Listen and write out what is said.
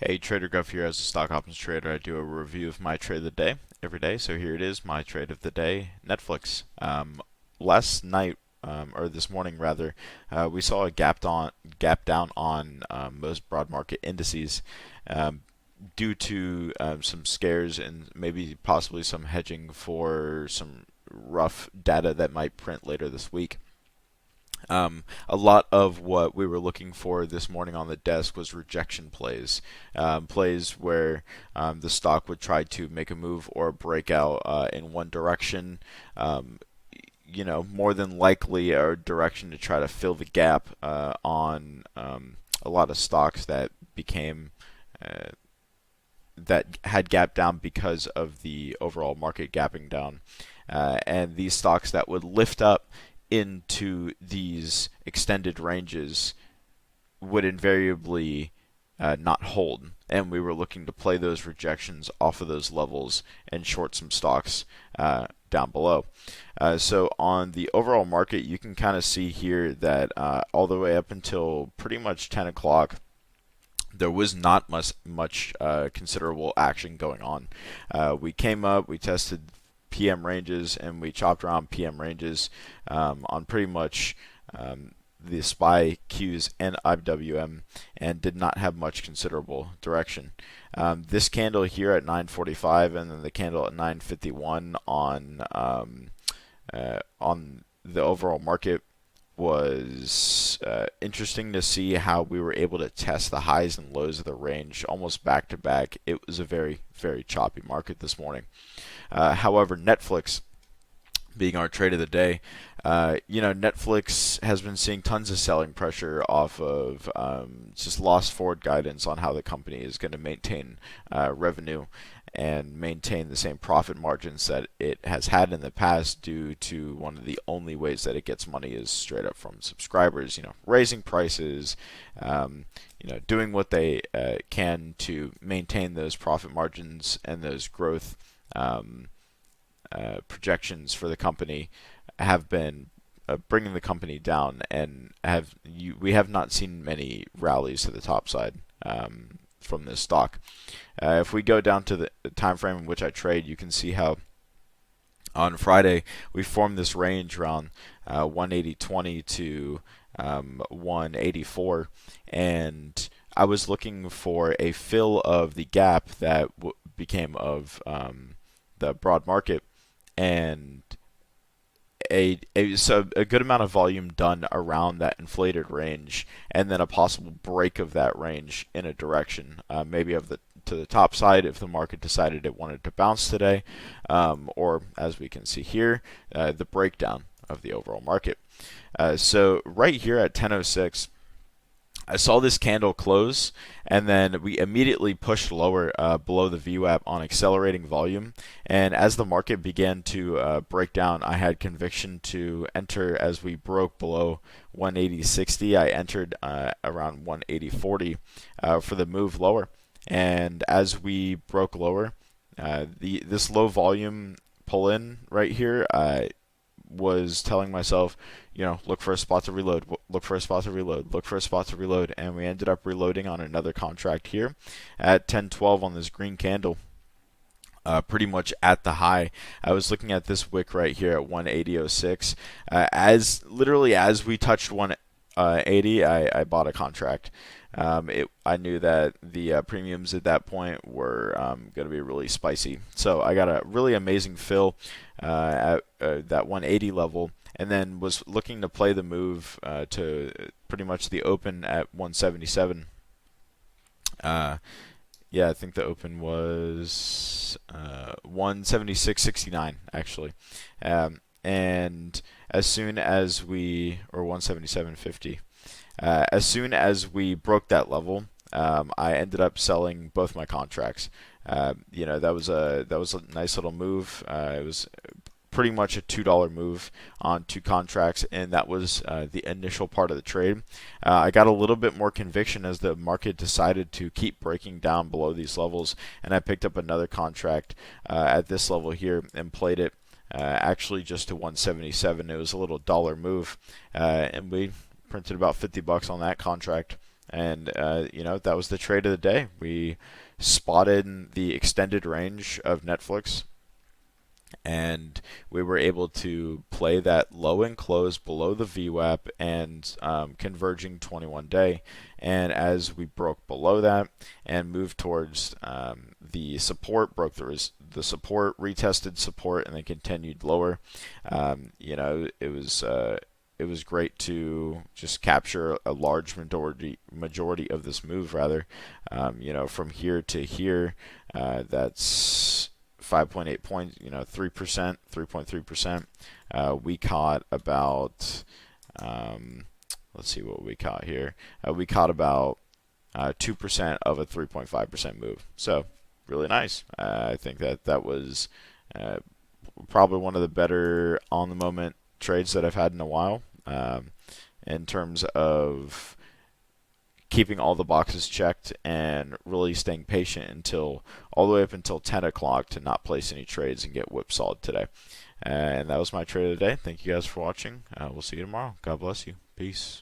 Hey, TraderGuff here. As a stock options trader, I do a review of my trade of the day every day. So here it is, my trade of the day, Netflix. Last night, or this morning rather, we saw a gap down on most broad market indices um, due to some scares and maybe possibly some hedging for some rough data that might print later this week. A lot of what we were looking for this morning on the desk was rejection plays, plays where the stock would try to make a move or a breakout in one direction. More than likely a direction to try to fill the gap on a lot of stocks that became that had gap down because of the overall market gapping down, and these stocks that would lift up into these extended ranges would invariably not hold. And we were looking to play those rejections off of those levels and short some stocks down below. So on the overall market, you can kind of see here that all the way up until pretty much 10 o'clock, there was not much considerable action going on. We came up, we tested PM ranges, and we chopped around PM ranges on pretty much the SPY, Qs, and IWM, and did not have much considerable direction. This candle here at 9:45, and then the candle at 9:51 on the overall market was interesting to see how we were able to test the highs and lows of the range almost back to back. It was a very, very choppy market this morning. However, Netflix being our trade of the day, Netflix has been seeing tons of selling pressure off of just lost forward guidance on how the company is going to maintain revenue and maintain the same profit margins that it has had in the past, due to one of the only ways that it gets money is straight up from subscribers, raising prices, doing what they can to maintain those profit margins and those growth projections for the company have been bringing the company down, and we have not seen many rallies to the top side from this stock. If we go down to the time frame in which I trade, you can see how on Friday we formed this range around 180.20 to 184, and I was looking for a fill of the gap that became of the broad market, and so a good amount of volume done around that inflated range, and then a possible break of that range in a direction, maybe to the top side if the market decided it wanted to bounce today, or as we can see here, the breakdown of the overall market. So right here at 10:06. I saw this candle close, and then we immediately pushed lower below the VWAP on accelerating volume. And as the market began to break down, I had conviction to enter as we broke below 180.60. I entered around 180.40 for the move lower. And as we broke lower, this low volume pull in right here, was telling myself, look for a spot to reload, look for a spot to reload, look for a spot to reload, and we ended up reloading on another contract here at 10:12 on this green candle. Pretty much at the high. I was looking at this wick right here at 180.06. As we touched 180, I bought a contract. I knew that the premiums at that point were going to be really spicy. So I got a really amazing fill at that 180 level, and then was looking to play the move to pretty much the open at 177. Yeah, I think the open was 176.69 actually. And as soon as or 177.50. As soon as we broke that level, I ended up selling both my contracts. That was a nice little move. It was pretty much a $2 move on two contracts, and that was the initial part of the trade. I got a little bit more conviction as the market decided to keep breaking down below these levels, and I picked up another contract at this level here and played it actually just to 177. It was a little dollar move, and we printed about $50 on that contract. And that was the trade of the day. We spotted the extended range of Netflix, and we were able to play that low and close below the VWAP and converging 21-day. And as we broke below that and moved towards the support, broke the support, retested support, and then continued lower. It was great to just capture a large majority of this move, rather. From here to here, that's 5.8 points, 3%, 3.3%. We caught about, let's see what we caught here. We caught about 2% of a 3.5% move. So, really nice. I think that was probably one of the better on the moment trades that I've had in a while, in terms of keeping all the boxes checked and really staying patient until all the way up until 10 o'clock to not place any trades and get whipsawed today. And that was my trade of the day. Thank you guys for watching. We'll see you tomorrow. God bless you. Peace.